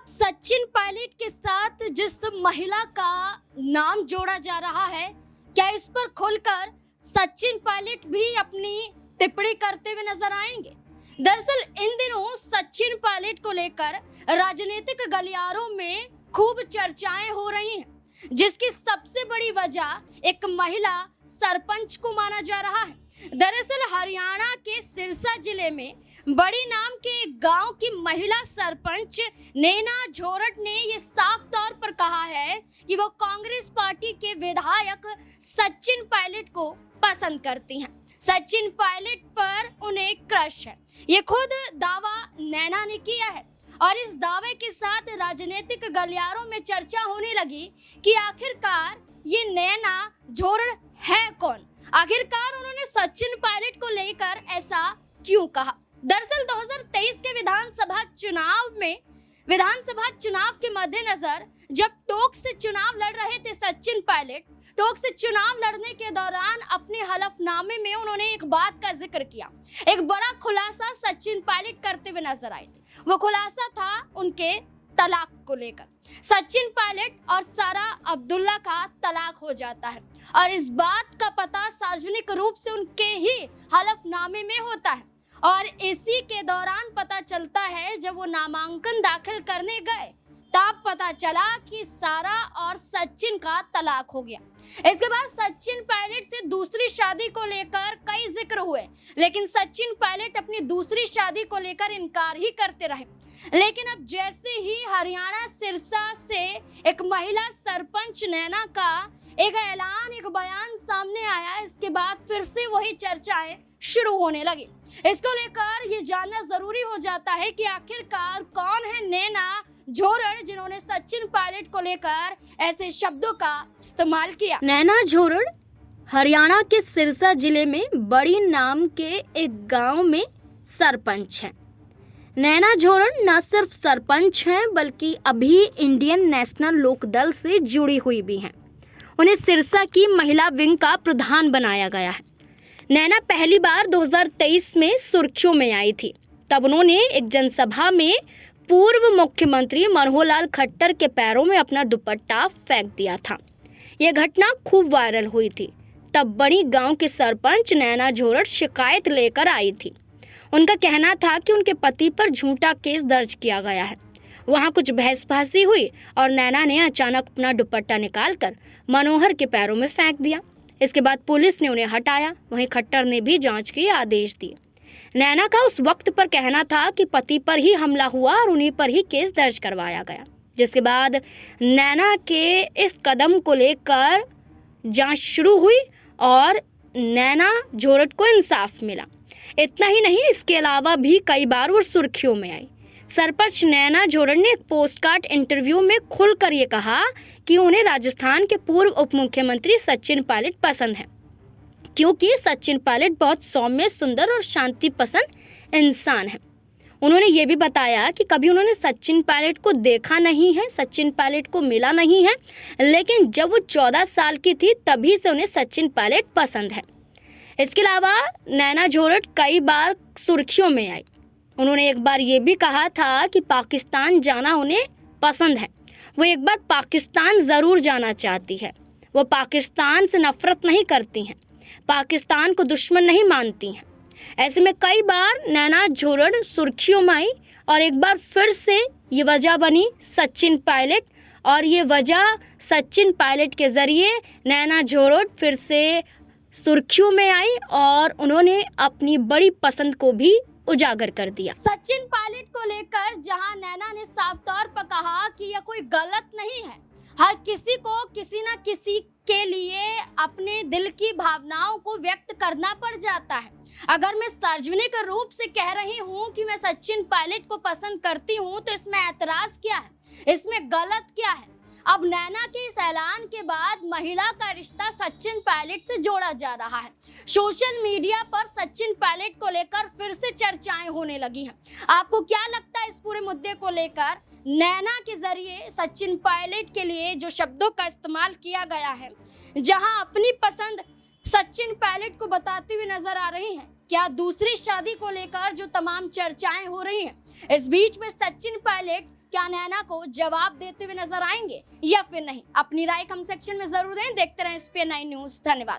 सचिन पायलट के साथ जिस महिला का नाम जोड़ा जा रहा है, क्या इस पर खुलकर सचिन पायलट भी अपनी टिप्पणी करते हुए नजर आएंगे? दरअसल इन दिनों सचिन पायलट को लेकर राजनीतिक गलियारों में खूब चर्चाएं हो रही हैं, जिसकी सबसे बड़ी वजह एक महिला सरपंच को माना जा रहा है। दरअसल हरियाणा के सिरसा जिले में बड़ी नाम के एक गांव की महिला सरपंच नैना झोरट ने ये साफ तौर पर कहा है कि वो कांग्रेस पार्टी के विधायक सचिन पायलट को पसंद करती हैं। सचिन पायलट पर उन्हें क्रश है, ये खुद दावा नैना ने किया है। और इस दावे के साथ राजनीतिक गलियारों में चर्चा होने लगी कि आखिरकार ये नैना झोरट है कौन, आखिरकार उन्होंने सचिन पायलट को लेकर ऐसा क्यों कहा। दरअसल 2023 के विधानसभा चुनाव के मद्देनजर जब टोंक से चुनाव लड़ रहे थे सचिन पायलट, टोंक से चुनाव लड़ने के दौरान अपने हलफनामे में उन्होंने एक बात का जिक्र किया, एक बड़ा खुलासा सचिन पायलट करते हुए नजर आए थे। वो खुलासा था उनके तलाक को लेकर। सचिन पायलट और सारा अब्दुल्ला का तलाक हो जाता है और इस बात का पता सार्वजनिक रूप से उनके ही हलफनामे में होता है। और इसी के दौरान पता चलता है जब वो नामांकन दाखिल करने गए, तब पता चला कि सारा और सचिन का तलाक हो गया। इसके बाद सचिन पायलट से दूसरी शादी को लेकर कई जिक्र हुए, लेकिन सचिन पायलट अपनी दूसरी शादी को लेकर इनकार ही करते रहे। लेकिन अब जैसे ही हरियाणा सिरसा से एक महिला सरपंच नैना का एक ऐलान, एक बयान सामने आया, इसके बाद फिर से वही चर्चाएं शुरू होने लगी। इसको लेकर ये जानना जरूरी हो जाता है कि आखिरकार कौन है नैना झोरट जिन्होंने सचिन पायलट को लेकर ऐसे शब्दों का इस्तेमाल किया। नैना झोरट हरियाणा के सिरसा जिले में बड़ी नाम के एक गांव में सरपंच हैं। नैना झोरट न सिर्फ सरपंच हैं बल्कि अभी इंडियन नेशनल लोकदल से जुड़ी हुई भी हैं। उन्हें सिरसा की महिला विंग का प्रधान बनाया गया है। नैना पहली बार 2023 में सुर्खियों में आई थी। तब उन्होंने एक जनसभा में पूर्व मुख्यमंत्री मनोहर लाल खट्टर के पैरों में अपना दुपट्टा फेंक दिया था। यह घटना खूब वायरल हुई थी। तब बड़ी गांव के सरपंच नैना झोरट शिकायत लेकर आई थी। उनका कहना था कि उनके पति पर झूठा केस दर्ज किया गया है। वहां कुछ बहसबाजी हुई और नैना ने अचानक अपना दुपट्टा निकालकर मनोहर के पैरों में फेंक दिया। इसके बाद पुलिस ने उन्हें हटाया। वहीं खट्टर ने भी जांच के आदेश दिए। नैना का उस वक्त पर कहना था कि पति पर ही हमला हुआ और उन्हीं पर ही केस दर्ज करवाया गया, जिसके बाद नैना के इस कदम को लेकर जांच शुरू हुई और नैना झोरट को इंसाफ मिला। इतना ही नहीं, इसके अलावा भी कई बार वो सुर्खियों में आई। सरपंच नैना झोरट ने एक पोस्टकार्ड इंटरव्यू में खुलकर ये कहा कि उन्हें राजस्थान के पूर्व उप मुख्यमंत्री सचिन पायलट पसंद है, क्योंकि सचिन पायलट बहुत सौम्य, सुंदर और शांति पसंद इंसान है। उन्होंने ये भी बताया कि कभी उन्होंने सचिन पायलट को देखा नहीं है, सचिन पायलट को मिला नहीं है, लेकिन जब वो 14 साल की थी तभी से उन्हें सचिन पायलट पसंद है। इसके अलावा नैना झोरट कई बार सुर्खियों में आई। उन्होंने एक बार ये भी कहा था कि पाकिस्तान जाना उन्हें पसंद है। वो एक बार पाकिस्तान ज़रूर जाना चाहती है। वो पाकिस्तान से नफरत नहीं करती हैं, पाकिस्तान को दुश्मन नहीं मानती हैं। ऐसे में कई बार नैना झोरट सुर्खियों में आई और एक बार फिर से ये वजह बनी सचिन पायलट, और ये वजह सचिन पायलट के ज़रिए नैना झोरट फिर से सुर्खियों में आई और उन्होंने अपनी बड़ी पसंद को भी उजागर कर दिया। सचिन पायलट को लेकर जहां नैना ने साफ तौर पर कहा कि यह कोई गलत नहीं है, हर किसी को किसी न किसी के लिए अपने दिल की भावनाओं को व्यक्त करना पड़ जाता है। अगर मैं सार्वजनिक रूप से कह रही हूँ कि मैं सचिन पायलट को पसंद करती हूँ, तो इसमें ऐतराज क्या है, इसमें गलत क्या है? अब नैना के इस ऐलान के बाद महिला का रिश्ता सचिन पायलट से जोड़ा जा रहा है। सोशल मीडिया पर सचिन पायलट को लेकर फिर से चर्चाएं होने लगी हैं। आपको क्या लगता है इस पूरे मुद्दे को लेकर? नैना के जरिए सचिन पायलट के लिए जो शब्दों का इस्तेमाल किया गया है, जहां अपनी पसंद सचिन पायलट को बताते हुए नजर आ रही हैं, क्या दूसरी शादी को लेकर जो तमाम चर्चाएं हो रही हैं, इस बीच में सचिन पायलट क्या नैना को जवाब देते हुए नजर आएंगे या फिर नहीं? अपनी राय कमेंट सेक्शन में जरूर दें। देखते रहें SPN9 न्यूज। धन्यवाद।